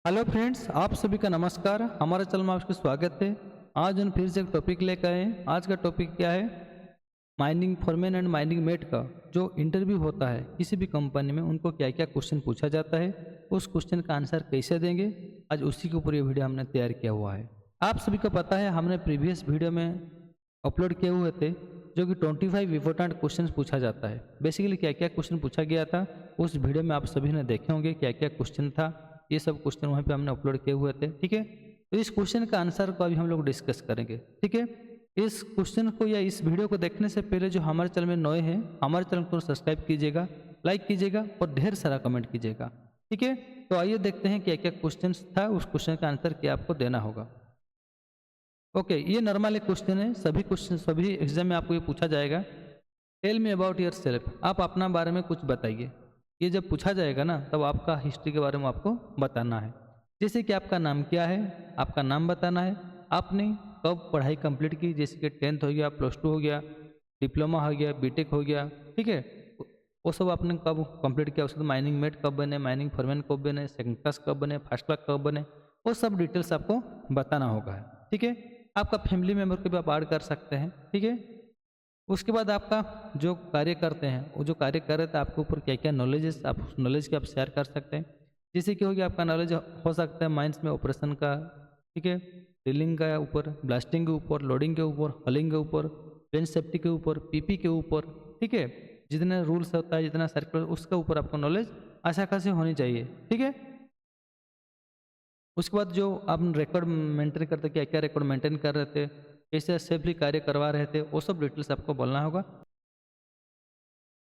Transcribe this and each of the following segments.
Hello friends, आप सभी का नमस्कार। हमारे चैनल में आपका स्वागत है। आज हम फिर से एक टॉपिक लेकर आए हैं। आज का टॉपिक क्या है? Mining foreman and mining mate का जो इंटरव्यू होता है किसी भी कंपनी में, उनको क्या क्या क्वेश्चन पूछा जाता है, उस क्वेश्चन का आंसर कैसे देंगे, आज उसी के ऊपर ये वीडियो हमने तैयार किया हुआ है। आप सभी को पता है, हमने प्रीवियस वीडियो में अपलोड किए हुए थे जो कि 25 इंपॉर्टेंट क्वेश्चन पूछा जाता है। बेसिकली क्या क्या क्वेश्चन पूछा गया था उस वीडियो में आप सभी ने देखे होंगे, क्या क्या क्वेश्चन था। ये सब क्वेश्चन वहाँ पे हमने अपलोड किए हुए थे। ठीक है, तो इस क्वेश्चन का आंसर को अभी हम लोग डिस्कस करेंगे। ठीक है, इस क्वेश्चन को या इस वीडियो को देखने से पहले जो हमारे चैनल में नए हैं, हमारे चैनल को सब्सक्राइब कीजिएगा, लाइक कीजिएगा और ढेर सारा कमेंट कीजिएगा। ठीक है, तो आइए देखते हैं क्या क्या क्वेश्चन था, उस क्वेश्चन का आंसर क्या आपको देना होगा। ओके, ये नॉर्मल एक क्वेश्चन है। सभी क्वेश्चन सभी एग्जाम में आपको ये पूछा जाएगा। Tell me about yourself, आप अपना बारे में कुछ बताइए। ये जब पूछा जाएगा ना, तब आपका हिस्ट्री के बारे में आपको बताना है। जैसे कि आपका नाम क्या है, आपका नाम बताना है। आपने कब पढ़ाई कंप्लीट की, जैसे कि 10th हो गया, +2 हो गया, डिप्लोमा हो गया, बीटेक हो गया। ठीक है, वो सब आपने कब कंप्लीट किया। उसके बाद माइनिंग मेट कब बने, माइनिंग फॉरमैन कब बने, सेकंड क्लास कब बने, फर्स्ट क्लास कब बने, वो सब डिटेल्स आपको बताना होगा। ठीक है, आपका फैमिली मेम्बर को भी आप ऐड कर सकते हैं। ठीक है, उसके बाद आपका जो कार्य करते हैं, वो जो कार्य कर रहे थे आपके ऊपर क्या क्या नॉलेज है, आप उस नॉलेज के आप शेयर कर सकते हैं। जैसे कि हो गया आपका नॉलेज हो सकता है माइंस में ऑपरेशन का। ठीक है, ड्रिलिंग का ऊपर, ब्लास्टिंग के ऊपर, लोडिंग के ऊपर, हॉलिंग के ऊपर, बेंच सेफ्टी के ऊपर, पीपी के ऊपर। ठीक है, जितने रूल्स होता है, जितना सर्कुलर, उसके ऊपर आपको नॉलेज अच्छा खासी होनी चाहिए। ठीक है, उसके बाद जो आप रिकॉर्ड मेंटेन करते, क्या क्या रिकॉर्ड मेंटेन कर रहे थे, कैसे सेफली कार्य करवा रहे थे, वो सब डिटेल्स आपको बोलना होगा।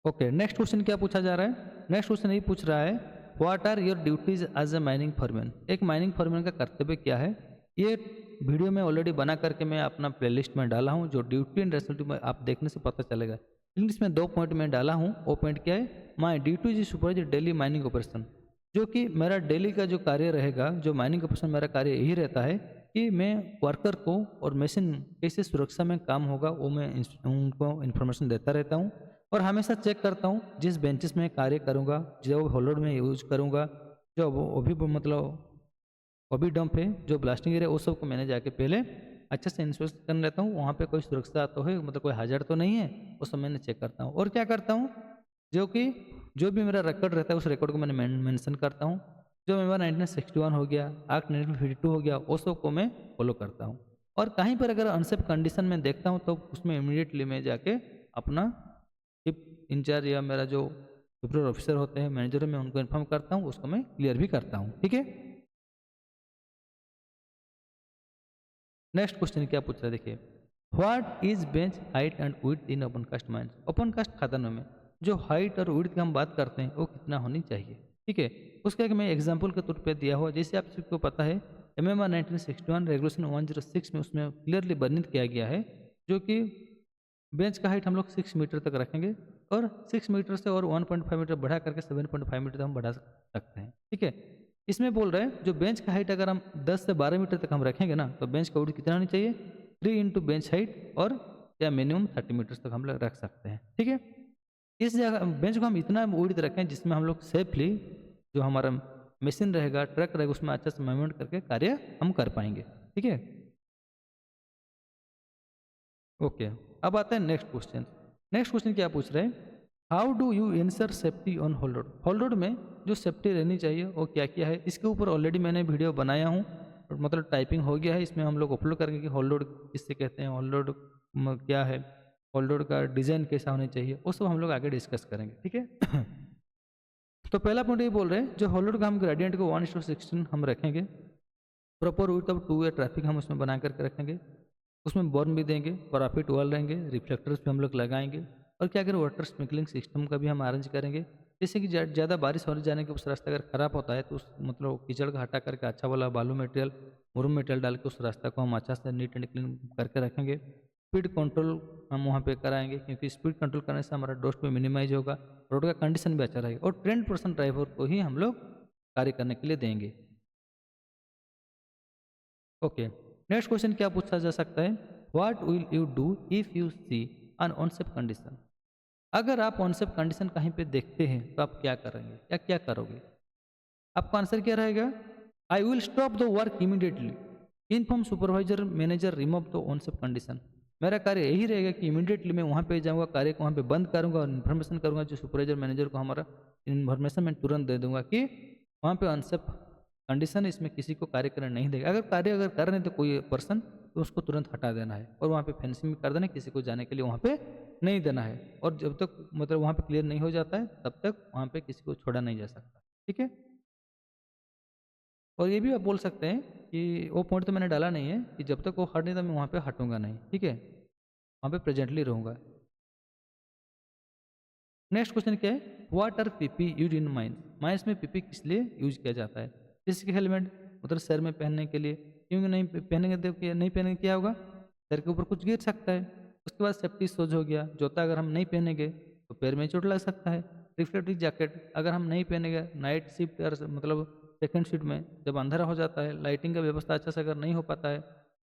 ओके, नेक्स्ट क्वेश्चन क्या पूछा जा रहा है? नेक्स्ट क्वेश्चन ये पूछ रहा है, what are your duties as a mining foreman. एक माइनिंग फॉरमैन का कर्तव्य क्या है? ये वीडियो में ऑलरेडी बना करके मैं अपना प्लेलिस्ट में डाला हूँ, जो ड्यूटी एंड रेस्पॉन्सिबिलिटी में आप देखने से पता चलेगा। इंग्लिश में 2 पॉइंट में डाला हूँ। वो पॉइंट क्या है? My duty is supervise daily mining operation. जो कि मेरा डेली का जो कार्य रहेगा, जो माइनिंग ऑपरेशन मेरा कार्य यही रहता है कि मैं वर्कर को और मशीन कैसे सुरक्षा में काम होगा, वो मैं उनको इन्फॉर्मेशन देता रहता हूँ। और हमेशा चेक करता हूँ जिस बेंचेस में कार्य करूँगा, जो होल्डर में यूज करूँगा, जो अभी मतलब अभी डंप है, जो ब्लास्टिंग एरिया, वो सब को मैंने जाके पहले अच्छे से इंस्पेक्शन कर लेता हूँ। वहाँ पे कोई सुरक्षा तो है, मतलब कोई हाजर तो नहीं है, वो सब मैंने चेक करता हूँ। और क्या करता हूँ, जो कि जो भी मेरा रिकॉर्ड रहता है उस रिकॉर्ड को मैंने मेंशन करता हूँ। जो मेरा 1961 हो गया, एक्ट 1952 हो गया, वो सब को मैं फॉलो करता हूँ। और कहीं पर अगर अनसेफ कंडीशन में देखता हूँ तो उसमें इमीडिएटली मैं जाके अपना चिप इंचार्ज या मेरा जो सुपीरियर ऑफिसर होते हैं, मैनेजर, मैं उनको इन्फॉर्म करता हूँ, उसको मैं क्लियर भी करता हूँ। ठीक है, नेक्स्ट क्वेश्चन क्या पूछ रहा है, देखिए। What is bench height and width in open cast mines. Open cast खदानों में जो हाइट और विड्थ की हम बात करते हैं, वो कितना होनी चाहिए? ठीक है, उसका एक मैं एग्जांपल के तौर पे दिया हुआ, जैसे आप सबको पता है एमएमआर 1961 रेगुलेशन 106 में उसमें क्लियरली वर्णित किया गया है, जो कि बेंच का हाइट हम लोग 6 मीटर तक रखेंगे, और 6 मीटर से और 1.5 मीटर बढ़ा करके 7.5 मीटर तक हम बढ़ा सकते हैं। ठीक है, इसमें बोल रहे हैं जो बेंच का हाइट अगर हम 10 से 12 मीटर तक हम रखेंगे ना, तो बेंच का वुड कितना होनी चाहिए? 3 इंटू बेंच हाइट, और या मिनिमम 30 मीटर तक हम लोग रख सकते हैं। ठीक है, इस जगह बेंच को हम इतना वुड रखें जिसमें हम लोग सेफली, जो हमारा मशीन रहेगा, ट्रक रहेगा, उसमें अच्छे से मूवमेंट करके कार्य हम कर पाएंगे। ठीक है, ओके, अब आता है नेक्स्ट क्वेश्चन। नेक्स्ट क्वेश्चन क्या पूछ रहे हैं, how do you insure safety on haul road. Haul road में जो सेफ्टी रहनी चाहिए वो क्या क्या है, इसके ऊपर ऑलरेडी मैंने वीडियो बनाया हूँ, और मतलब टाइपिंग हो गया है, इसमें हम लोग अपलोड करेंगे कि होल्ड रोड किससे कहते हैं, होल्ड रोड क्या है, होल्ड रोड का डिज़ाइन कैसा होना चाहिए, वो सब हम लोग आगे डिस्कस करेंगे। ठीक है तो पहला पॉइंट ये बोल रहे हैं, जो होल्ड रोड का हम ग्रेडियंट को 1:16 हम रखेंगे। Proper width of 2 way traffic हम उसमें बना करके रखेंगे। उसमें बॉर्न भी देंगे, प्रॉफिट वॉल रहेंगे, रिफ्लेक्टर्स भी हम लोग लगाएंगे। और क्या करें, वाटर स्प्रिंकलिंग सिस्टम का भी हम अरेंज करेंगे। जैसे कि ज़्यादा बारिश होने जाने के उस रास्ता अगर ख़राब होता है, तो उस मतलब कीचड़ का हटा करके अच्छा वाला बालू मटेरियल, मुरम मटेरियल डाल के उस रास्ता को हम अच्छा से नीट एंड क्लीन करके रखेंगे। स्पीड कंट्रोल हम वहाँ पे कराएंगे, क्योंकि स्पीड कंट्रोल करने से हमारा डस्ट भी मिनिमाइज होगा, रोड का कंडीशन भी अच्छा रहेगा, और ट्रेंड पर्सन ड्राइवर को ही हम लोग कार्य करने के लिए देंगे। ओके, नेक्स्ट क्वेश्चन क्या पूछा जा सकता है, what will you do if you see an unsafe condition. अगर आप अनसेफ कंडीशन कहीं पे देखते हैं तो आप क्या करेंगे या क्या करोगे? आपका आंसर क्या रहेगा? I will stop the work immediately, inform supervisor manager, remove the on सब कंडीशन। मेरा कार्य यही रहेगा कि इमीडिएटली मैं वहाँ पे जाऊँगा, कार्य को वहाँ पे बंद करूँगा और इन्फॉर्मेशन करूँगा जो सुपरवाइजर मैनेजर को हमारा इन्फॉर्मेशन मैं तुरंत दे दूंगा कि वहाँ पे अनसेफ कंडीशन, इसमें किसी को कार्य करने नहीं देगा। अगर कर रहे हैं तो कोई पर्सन, तो उसको तुरंत हटा देना है और वहाँ पे फेंसिंग भी कर देना है, किसी को जाने के लिए वहाँ पे नहीं देना है। और जब तक मतलब वहाँ पे क्लियर नहीं हो जाता है तब तक वहाँ पे किसी को छोड़ा नहीं जा सकता। ठीक है। और ये भी आप बोल सकते हैं कि वो पॉइंट तो मैंने डाला नहीं है कि जब तक वो हट नहीं तो मैं वहाँ पे हटूंगा नहीं। ठीक है, वहाँ पे प्रेजेंटली रहूँगा। नेक्स्ट क्वेश्चन क्या है, what are PP use in mines. Mines में पीपी किस लिए यूज किया जाता है। जैसे हेलमेट मतलब सर में पहनने के लिए, क्योंकि नहीं पहनेंगे तो नहीं पहनेंगे क्या होगा, सर के ऊपर कुछ गिर सकता है। उसके बाद सेफ्टी शूज हो गया, जूता अगर हम नहीं पहनेंगे तो पैर में चोट लग सकता है। रिफ्लेक्टिव जैकेट अगर हम नहीं पहनेंगे, नाइट शिफ्ट मतलब सेकेंड शिफ्ट में जब अंधेरा हो जाता है, लाइटिंग का व्यवस्था अच्छा से अगर नहीं हो पाता है,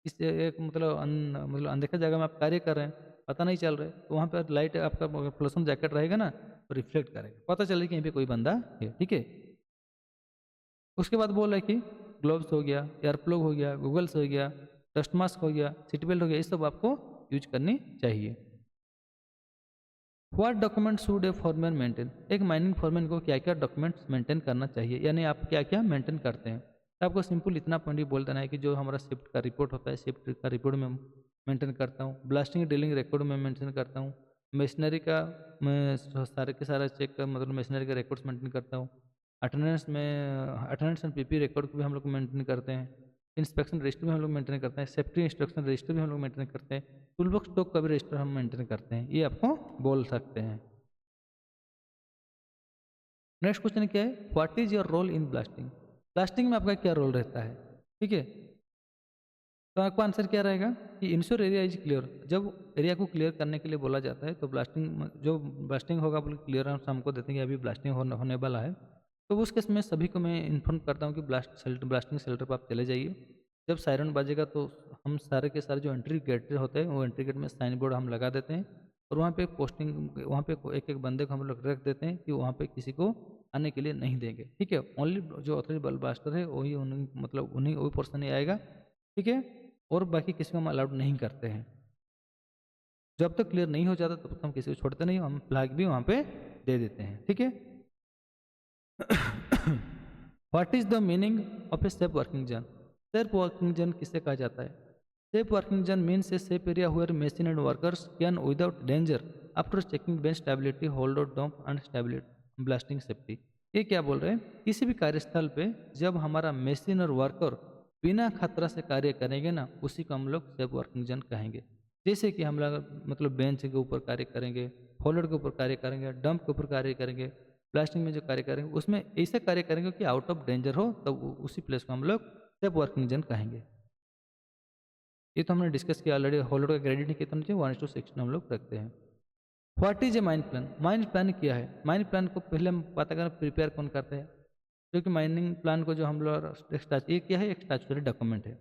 इससे एक मतलब अनदेखा जगह में आप कार्य कर रहे हैं, पता नहीं चल रहा है, तो वहाँ पर लाइट आपका फ्लोरोसेंट जैकेट रहेगा ना, तो रिफ्लेक्ट करेगा, पता चलेगा कि यहीं पे कोई बंदा है। ठीक है। उसके बाद बोल रहे कि ग्लोव्स हो गया, एयर प्लग हो गया, गूगल्स हो गया, डस्ट मास्क हो गया, सीट बेल्ट हो गया, ये सब आपको यूज करनी चाहिए। What document should a foreman maintain. एक माइनिंग फॉरमैन को क्या क्या डॉक्यूमेंट्स मेंटेन करना चाहिए, यानी आप क्या क्या मेंटेन करते हैं। तो आपको सिंपल इतना पॉइंट ही बोल देना है कि जो हमारा शिफ्ट का रिपोर्ट होता है, शिफ्ट का रिपोर्ट में मेंटेन करता हूँ, ब्लास्टिंग ड्रिलिंग रिकॉर्ड में मेंटेन करता हूँ, मशीनरी का मैं सारे के सारा चेक का मतलब मशीनरी का रिकॉर्ड्स मेंटेन करता हूँ, अटेंडेंस एंड पीपी रिकॉर्ड को भी हम लोग मेंटेन करते हैं, इंस्पेक्शन रजिस्टर भी हम लोग मेंटेन करते हैं, सेफ्टी इंस्ट्रक्शन रजिस्टर भी हम लोग मेंटेन करते हैं, टूल बॉक्स स्टॉक का भी रजिस्टर हम मेंटेन करते हैं। ये आपको बोल सकते हैं। नेक्स्ट क्वेश्चन क्या है, what is your role in blasting. Blasting में आपका क्या रोल रहता है। ठीक है, तो आपका आंसर क्या रहेगा कि इंश्योर एरिया इज क्लियर। जब एरिया को क्लियर करने के लिए बोला जाता है तो ब्लास्टिंग होगा बोले क्लियर हमको देते हैं कि अभी ब्लास्टिंग होने वाला है, तो उस केस में सभी को मैं इन्फॉर्म करता हूँ कि ब्लास्टिंग शेल्टर पर आप चले जाइए। जब सायरन बाजेगा तो हम सारे के सारे जो एंट्री गेट होते हैं वो एंट्री गेट में साइन बोर्ड हम लगा देते हैं और वहाँ पे पोस्टिंग, वहाँ पे एक एक बंदे को हम लोग रख देते हैं कि वहाँ पे किसी को आने के लिए नहीं देंगे। ठीक है, ओनली जो ऑथराइज बल ब्लास्टर है वही मतलब वही पर्सन ही आएगा। ठीक है, और बाकी किसी को हम अलाउड नहीं करते हैं। जब तक क्लियर नहीं हो जाता तब तक हम किसी को छोड़ते नहीं, हम फ्लैग भी वहाँ पे दे देते हैं। ठीक है। What is the meaning of a safe working zone. Safe working zone किसे कहा जाता है। Safe working zone means a safe area where machine and workers can without danger after checking bench stability, hold out dump and stability blasting safety. ये क्या बोल रहे हैं, किसी भी कार्यस्थल पे जब हमारा मशीन और वर्कर बिना खतरा से कार्य करेंगे ना, उसी को हम लोग सेफ वर्किंग जोन कहेंगे। जैसे कि हम लोग मतलब बेंच के ऊपर कार्य करेंगे, होल्डर के ऊपर कार्य करेंगे, डंप के ऊपर कार्य करेंगे, ब्लास्टिंग में जो कार्य करेंगे उसमें ऐसे कार्य करेंगे कि आउट ऑफ डेंजर हो, तब उसी प्लेस को हम लोग सेफ वर्किंग जोन कहेंगे। ये तो हमने डिस्कस किया ऑलरेडी, होल्डर का ग्रेडिट कितना चाहिए 1:6 हम लोग रखते हैं। What is a mine plan. Mine plan क्या है। माइन प्लान को पहले हम पता करें प्रिपेयर कौन करते हैं, क्योंकि माइनिंग प्लान को जो हम लोग ये क्या है, एक स्टैट्यूटरी डॉक्यूमेंट है।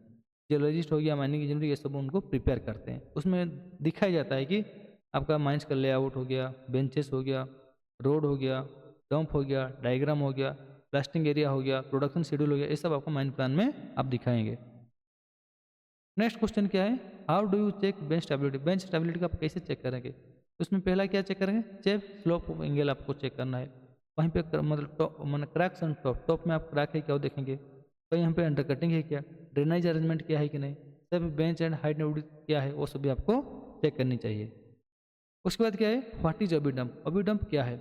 जियोलॉजिस्ट हो गया, माइनिंग इंजीनियर, ये सब उनको प्रिपेयर करते हैं। उसमें दिखाया जाता है कि आपका माइंस का लेआउट हो गया, बेंचेस हो गया, रोड हो गया, डंप हो गया, डायग्राम हो गया, ब्लास्टिंग एरिया हो गया, प्रोडक्शन शेड्यूल हो गया, ये सब आपको माइन प्लान में आप दिखाएंगे। नेक्स्ट क्वेश्चन क्या है, how do you check bench stability. Bench stability का आप कैसे चेक करेंगे। उसमें पहला क्या चेक करेंगे, चेक स्लोप एंगल आपको चेक करना है। वहीं पे मतलब क्रैक्स एंड टॉप में आप क्रैक है क्या वो देखेंगे, कहीं यहाँ पे अंडर कटिंग है क्या, ड्रेनेज अरेंजमेंट क्या है कि नहीं, सब बेंच एंड हाइट क्या है वो सभी आपको चेक करनी चाहिए। उसके बाद क्या है, what is OB dump. OB dump क्या है,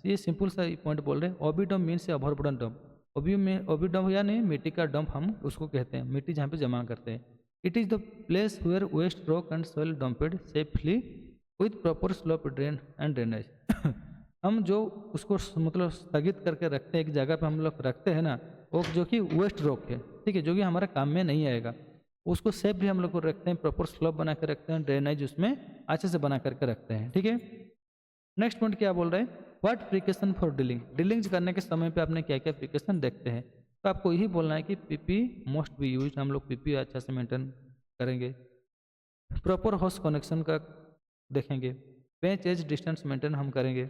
ये सिंपल सा पॉइंट बोल रहे हैं। OB dump means overburden dump. OB dump या नहीं मिट्टी का डंप हम उसको कहते हैं, मिट्टी जहाँ पे जमा करते हैं। It is the place where waste rock and soil dumped safely with proper slope drain and drainage. हम जो उसको मतलब स्थगित करके रखते हैं, एक जगह पे हम लोग रखते हैं ना, वो जो कि वेस्ट रॉक है, ठीक है, जो कि हमारा काम में नहीं आएगा, उसको सेफ भी हम लोग को रखते हैं, प्रॉपर स्लोप बना कर रखते हैं, ड्रेनेज उसमें अच्छे से बना करके रखते हैं। ठीक है। नेक्स्ट पॉइंट क्या बोल रहे हैं, what precaution for drilling. Drilling करने के समय पे आपने क्या क्या प्रिकॉशन देखते हैं, तो आपको यही बोलना है कि पीपी मोस्ट बी यूज, हम लोग पीपी अच्छा से मेंटेन करेंगे, प्रॉपर होस्ट कनेक्शन का देखेंगे, बेंच एज डिस्टेंस मेंटेन हम करेंगे,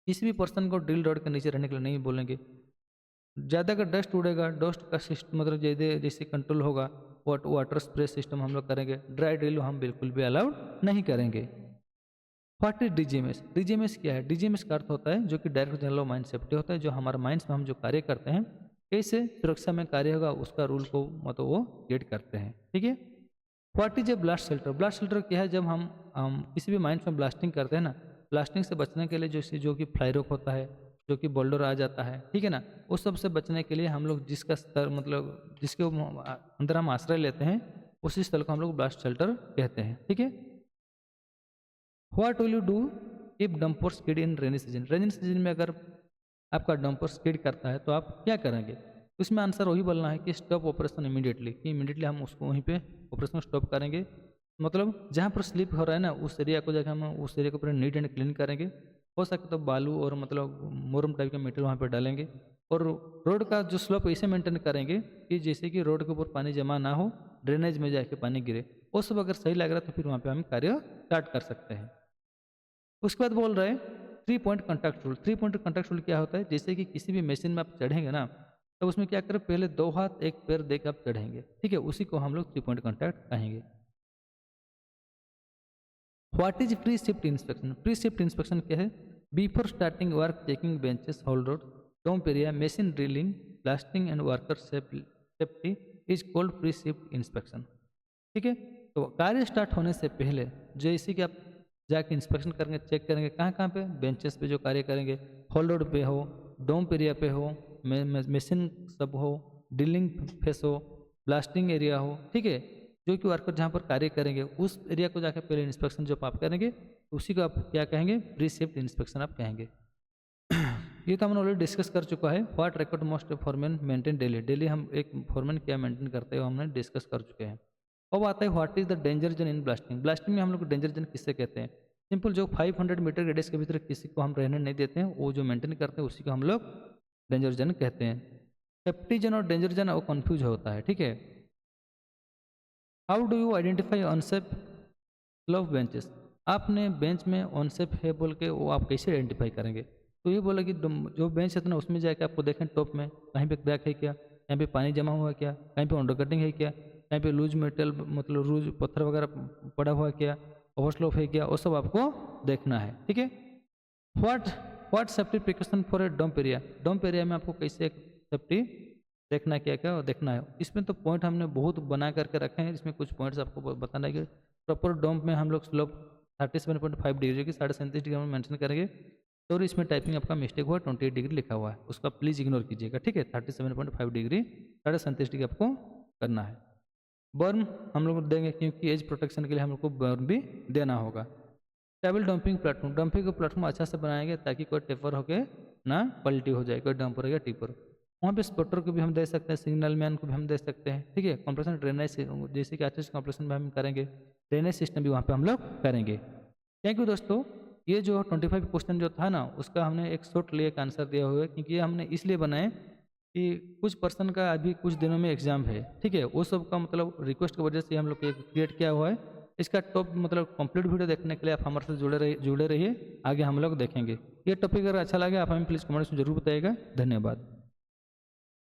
किसी भी पर्सन को ड्रिल रॉड के नीचे रहने के लिए नहीं बोलेंगे, ज़्यादा अगर डस्ट उड़ेगा, डस्ट का सिस्टम मतलब जैसे कंट्रोल होगा, वाटर स्प्रे सिस्टम हम लोग करेंगे। ड्राई ड्रिल हम बिल्कुल भी अलाउड नहीं करेंगे। What is DGMS? डीजीएमएस क्या है? डीजीएमएस का अर्थ होता है जो कि डायरेक्ट जनरल माइंड सेफ्टी होता है, जो हमारे माइंड्स में हम जो कार्य करते हैं कैसे सुरक्षा में कार्य होगा उसका रूल को मतलब वो गेट करते हैं। ठीक है। What is a blast shelter? Blast shelter क्या है? जब हम किसी भी माइंस में ब्लास्टिंग करते हैं ना, ब्लास्टिंग से बचने के लिए जो कि फ्लाई रॉक होता है, जो कि बोल्डर आ जाता है, ठीक है ना, उस सब से बचने के लिए हम लोग जिसका स्तर मतलब जिसके अंदर हम आश्रय लेते हैं उसी स्थल को हम लोग ब्लास्ट शेल्टर कहते हैं। ठीक है। What will you do if dumper skid in rainy season? Rainy season में अगर आपका डंपर स्किड करता है तो आप क्या करेंगे? इसमें आंसर वही बोलना है कि स्टॉप ऑपरेशन इमीडिएटली, कि इमीडिएटली हम उसको वहीं पे ऑपरेशन स्टॉप करेंगे। मतलब जहाँ पर स्लिप हो रहा है ना उस एरिया को जाकर हम उस एरिया को पूरा नीट एंड क्लीन करेंगे। हो सके तो बालू और मतलब मोरम टाइप का मटेरियल वहाँ पर डालेंगे, और रोड का जो स्लोप ऐसे मेंटेन करेंगे कि जैसे कि रोड के ऊपर पानी जमा ना हो, ड्रेनेज में जाके पानी गिरे। वो सब अगर सही लग रहा है तो फिर वहाँ पे हम कार्य स्टार्ट कर सकते हैं। उसके बाद बोल रहे हैं 3 point contact rule. 3 point contact rule क्या होता है? जैसे कि किसी भी मशीन में आप चढ़ेंगे ना तो उसमें क्या करें, पहले 2 हाथ 1 पैर देकर आप चढ़ेंगे। ठीक है, उसी को हम लोग 3 पॉइंट कॉन्टैक्ट कहेंगे। What is pre shift inspection? Pre shift inspection क्या है? Before starting work checking benches, haul road, dump area, machine drilling, blasting and worker safety is called pre shift inspection. ठीक है। तो कार्य स्टार्ट होने से पहले जैसे कि आप जाके इंस्पेक्शन करेंगे, चेक करेंगे कहाँ कहाँ पे, बेंचेस पे जो कार्य करेंगे, होल्ड रोड पे हो, डोम्प एरिया पे हो, मशीन सब हो, ड्रिलिंग फेस हो, ब्लास्टिंग एरिया हो, ठीक है, जो कि वर्कर जहाँ पर कार्य करेंगे उस एरिया को जाकर पहले इंस्पेक्शन जब आप करेंगे उसी को आप क्या कहेंगे? प्री शिफ्ट इंस्पेक्शन आप कहेंगे। ये तो हमने ऑलरेडी डिस्कस कर चुका है। What record most foreman maintain daily? Daily हम एक फॉरमैन क्या मेंटेन करते हैं हमने डिस्कस कर चुके हैं। अब आता है what is the danger zone in blasting? Blasting में हम लोग डेंजर जोन किससे कहते हैं? सिंपल, जो 500 मीटर रेडियस के भीतर किसी को हम रहने नहीं देते हैं, वो जो मेंटेन करते हैं उसी को हम लोग डेंजर जोन कहते हैं। सेफ्टी जोन और डेंजर जोन वो कन्फ्यूज होता है। ठीक है। How do you identify unsafe slope benches? आपने बेंच में अनसेफ है बोल के वो आप कैसे आइडेंटिफाई करेंगे? तो ये बोला कि जो बेंच है ना उसमें जाके आपको देखें टॉप में कहीं पे क्रैक है क्या, कहीं पे पानी जमा हुआ है क्या, कहीं पे अंडर कटिंग है क्या, कहीं पे लूज मेटल मतलब लूज पत्थर वगैरह पड़ा हुआ है क्या, ओवरस्लोप है क्या, वो सब आपको देखना है। ठीक है। What what safety precaution for a dump area? Dump area में आपको कैसे सेफ्टी देखना है, क्या क्या देखना है? इसमें तो पॉइंट हमने बहुत बना करके रखे हैं, इसमें कुछ पॉइंट्स आपको बताना है कि प्रॉपर डंप में हम लोग स्लोप 37.5 डिग्री की 37.5 डिग्री हम मेंशन करेंगे। और इसमें टाइपिंग आपका मिस्टेक हुआ, 28 डिग्री लिखा हुआ है, उसका प्लीज़ इग्नोर कीजिएगा। ठीक है। 37.5 डिग्री 37.5 डिग्री आपको करना है। बर्न हम लोग देंगे क्योंकि एज प्रोटेक्शन के लिए हम लोग को बर्न भी देना होगा। टेबल डंपिंग प्लेटफॉर्म, डंपिंग का प्लेटफॉर्म अच्छा से बनाएंगे ताकि कोई टेपर होके ना पलटी हो जाए, कोई डंपर हो या टिपर। वहाँ पे स्पॉटर को भी हम दे सकते हैं, सिग्नल मैन को भी हम दे सकते हैं। ठीक है। कंप्रेशन ड्रेनेज जैसे कि अच्छे से कंप्रेशन में हम करेंगे, ड्रेनेज सिस्टम भी वहाँ पे हम लोग करेंगे। थैंक यू दोस्तों। ये जो 25 क्वेश्चन जो था ना उसका हमने एक शॉर्ट लिए एक आंसर दिया हुआ है, क्योंकि ये हमने इसलिए बनाए कि कुछ पर्सन का अभी कुछ दिनों में एग्जाम है। ठीक है। वो सब का मतलब रिक्वेस्ट की वजह से हम लोग क्रिएट किया हुआ है। इसका टॉप मतलब कंप्लीट वीडियो देखने के लिए आप हमारे साथ जुड़े रहिए, आगे हम लोग देखेंगे। ये टॉपिक अगर अच्छा लगे आप हमें प्लीज़ कमेंट्स में जरूर बताइएगा। धन्यवाद।